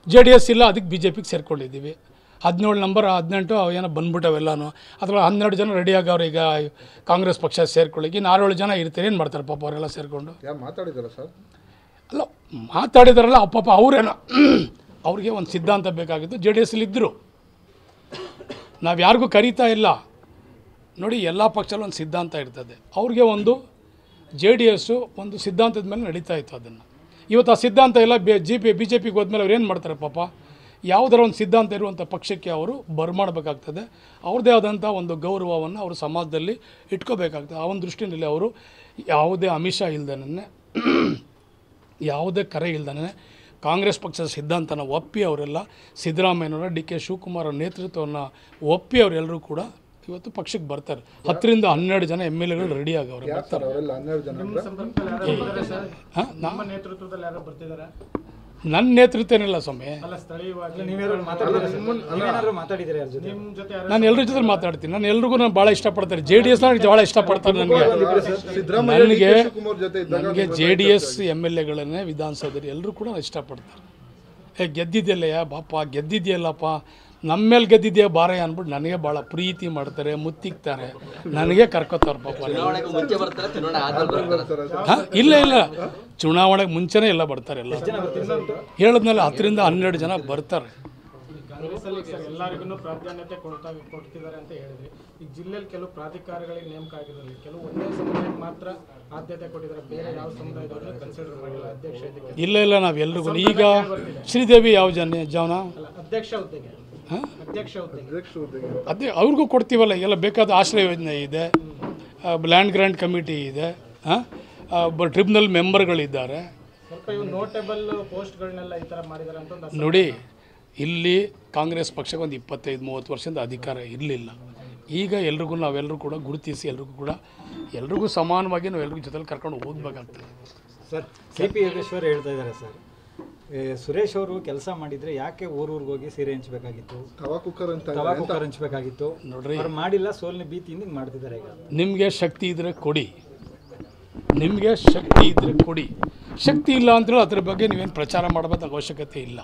JDS ಇಲ್ಲ, ಅದಕ್ಕೆ BJPಗೆ ಸೇರ್ಕೊಂಡಿದ್ದೀವಿ. 17 number 18 ಏನೋ ಬಂದ್ಬಿಟ್ಟವೆಲ್ಲನೂ. ಅದ್ರಲ್ಲಿ 12 ಜನ ರೆಡಿ ಆಗವ್ರು ಈಗ ಕಾಂಗ್ರೆಸ್ ಪಕ್ಷ ಸೇರ್ಕೊಳ್ಳಿಕ್ಕೆ. ಇನ್ನು 6-7 ಜನ ಇರ್ತಾರೆ, ಏನು ಮಾಡ್ತಾರೆ ಪಾಪ ಅವರೆಲ್ಲ ಸೇರಿಕೊಂಡು. ಮಾತಾಡಿದಾರ ಸರ್? ಅಲ್ಲ, ಮಾತಾಡಿದಾರಲ್ಲ ಪಾಪ ಅವರೇನೋ ಅವ್ರಿಗೆ ಒಂದು ಸಿದ್ಧಾಂತ ಬೇಕಾಗಿತ್ತು. JDSಲ್ಲಿ ಇದ್ದರು, ನಾವು ಯಾರಿಗೂ ಕರೀತಾ ಇಲ್ಲ ನೋಡಿ. ಎಲ್ಲ ಪಕ್ಷದಲ್ಲೂ ಒಂದು ಸಿದ್ಧಾಂತ ಇರ್ತದೆ. ಅವ್ರಿಗೆ ಒಂದು JDS ಒಂದು ಸಿದ್ಧಾಂತದ ಮೇಲೆ ನಡೀತಾ ಇತ್ತು. ಅದನ್ನು ಇವತ್ತು ಆ ಸಿದ್ಧಾಂತ ಎಲ್ಲ BJPಗೆ ಹೋದ್ಮೇಲೆ ಅವ್ರು ಏನು ಮಾಡ್ತಾರೆ ಪಾಪ. ಯಾವುದರ ಒಂದು ಸಿದ್ಧಾಂತ ಇರುವಂಥ ಪಕ್ಷಕ್ಕೆ ಅವರು ಬರಮಾಡಬೇಕಾಗ್ತದೆ. ಅವ್ರದ್ದೇ ಆದಂಥ ಒಂದು ಗೌರವವನ್ನು ಅವರು ಸಮಾಜದಲ್ಲಿ ಇಟ್ಕೋಬೇಕಾಗ್ತದೆ. ಆ ಒಂದು ದೃಷ್ಟಿಯಲ್ಲಿ ಅವರು ಯಾವುದೇ ಆಮಿಷ ಇಲ್ದೇ, ಯಾವುದೇ ಕರೆ ಇಲ್ದೇ ಕಾಂಗ್ರೆಸ್ ಪಕ್ಷದ ಸಿದ್ಧಾಂತನ ಒಪ್ಪಿ ಅವರೆಲ್ಲ ಸಿದ್ದರಾಮಯ್ಯನವರ DK ಶಿವಕುಮಾರ್ ನೇತೃತ್ವವನ್ನು ಒಪ್ಪಿ ಅವರೆಲ್ಲರೂ ಕೂಡ ಇವತ್ತು ಪಕ್ಷಕ್ಕೆ ಬರ್ತಾರೆ. 10ರಿಂದ 12 ಜನ MLAಗಳು ರೆಡಿ ಆಗವ್ರೆ, ಬರ್ತಾರೆ. ನನ್ನ ನೇತೃತ್ವ ಏನಿಲ್ಲ ಸ್ವಾಮಿ, ನಾನು ಎಲ್ಲರ ಜೊತೆ ಮಾತಾಡ್ತೀನಿ. ನಾನು ಎಲ್ರಿಗೂ ಭಾಳ ಇಷ್ಟಪಡ್ತಾರೆ. JDS ಭಾಳ ಇಷ್ಟಪಡ್ತಾರೆ ನನಗೆ JDS MLAಗಳನ್ನೇ ವಿಧಾನಸೌಧದಲ್ಲಿ ಎಲ್ಲರೂ ಕೂಡ ಇಷ್ಟಪಡ್ತಾರೆ. ಗೆದ್ದಿದ್ದೆಲ್ಲಯ್ಯ ಬಾಪ, ಗೆದ್ದಿದೆಯಲ್ಲಪ್ಪ, ನಮ್ಮ ಮೇಲೆ ಗೆದ್ದಿದೆಯಾ ಬಾರಯ್ಯ ಅಂದ್ಬಿಟ್ಟು ನನಗೆ ಭಾಳ ಪ್ರೀತಿ ಮಾಡ್ತಾರೆ, ಮುತ್ತಿಕ್ತಾರೆ, ನನಗೆ ಕರ್ಕೋತಾರೆ ಪಾಪ. ಇಲ್ಲ ಇಲ್ಲ, ಚುನಾವಣೆಗೆ ಮುಂಚೆನೇ ಎಲ್ಲ ಬರ್ತಾರೆ. ಎಲ್ಲ ಹೇಳಿದ್ಮೇಲೆ 10ರಿಂದ 12 ಜನ ಬರ್ತಾರೆ. ಎಲ್ಲರಿಗೂ ಪ್ರಾಧಾನ್ಯತೆ ಕೊಡ್ತಿದ್ದಾರೆ ಅಂತ ಹೇಳಿದ್ರಿ. ಈ ಜಿಲ್ಲೆಯಲ್ಲಿ ಕೆಲವು ಪ್ರಾಧಿಕಾರಗಳಿಗೆ ನೇಮಕ ಆಗಿರಲಿ, ಕೆಲವು ಒಂದೇ ಸಮುದಾಯಕ್ಕೆ ಮಾತ್ರ ಆದ್ಯತೆ ಕೊಟ್ಟಿದ್ದಾರೆ, ಬೇರೆ ಯಾವ ಸಮುದಾಯದವ್ರನ್ನ ಕನ್ಸಿಡರ್ ಮಾಡಿಲ್ಲ ಅಧ್ಯಕ್ಷ ಇದಕ್ಕೆ. ಇಲ್ಲ ಇಲ್ಲ, ನಾವು ಎಲ್ರಿಗೂ ಈಗ ಶ್ರೀದೇವಿ ಯಾವ ಜನ ಅಧ್ಯಕ್ಷ ಹುದ್ದೆಗೆ ಅದೇ ಅವ್ರಿಗೂ ಕೊಡ್ತೀವಲ್ಲ. ಎಲ್ಲ ಬೇಕಾದ ಆಶ್ರಯ ಯೋಜನೆ ಇದೆ, ಲ್ಯಾಂಡ್ ಗ್ರ್ಯಾಂಟ್ ಕಮಿಟಿ ಇದೆ, ಟ್ರಿಬ್ಯುನಲ್ ಮೆಂಬರ್ಗಳಿದ್ದಾರೆ. ನೋಟೇಬಲ್ ಪೋಸ್ಟ್ಗಳನ್ನೆಲ್ಲ ಈ ಥರ ಮಾಡಿದ್ದಾರೆ ಅಂತ ನೋಡಿ. ಇಲ್ಲಿ ಕಾಂಗ್ರೆಸ್ ಪಕ್ಷಕ್ಕೆ ಒಂದು 25-30 ವರ್ಷದಿಂದ ಅಧಿಕಾರ ಇರಲಿಲ್ಲ. ಈಗ ನಾವೆಲ್ಲರೂ ಕೂಡ ಗುರುತಿಸಿ ಎಲ್ರಿಗೂ ಸಮಾನವಾಗಿ ನಾವು ಎಲ್ರಿಗೂ ಜೊತೆಲಿ ಕರ್ಕೊಂಡು ಹೋಗ್ಬೇಕಾಗ್ತದೆ. ಸರ್, KP ಯೋಗೇಶ್ವರ್ ಹೇಳ್ತಾ ಇದ್ದಾರೆ ಸರ್, ಸುರೇಶ್ ಅವರು ಕೆಲಸ ಮಾಡಿದರೆ ಯಾಕೆ ಊರಿಗೆ ಹೋಗಿ ಸೀರೆ ಹಂಚಬೇಕಾಗಿತ್ತು, ತವಾ ಕುಕ್ಕರ್ ಹಂಚಬೇಕಾಗಿತ್ತು ನೋಡ್ರಿ. ಅವ್ರು ಮಾಡಿಲ್ಲ, ಸೋಲಿನ ಭೀತಿಯಿಂದ ಹಿಂಗೆ ಮಾಡ್ತಿದ್ದಾರೆ. ಈಗ ನಿಮಗೆ ಶಕ್ತಿ ಇದ್ದರೆ ಕೊಡಿ, ಶಕ್ತಿ ಇಲ್ಲ ಅಂತೇಳಿ ಅದ್ರ ಬಗ್ಗೆ ನೀವೇನು ಪ್ರಚಾರ ಮಾಡಬೇಕಾದ ಅವಶ್ಯಕತೆ ಇಲ್ಲ.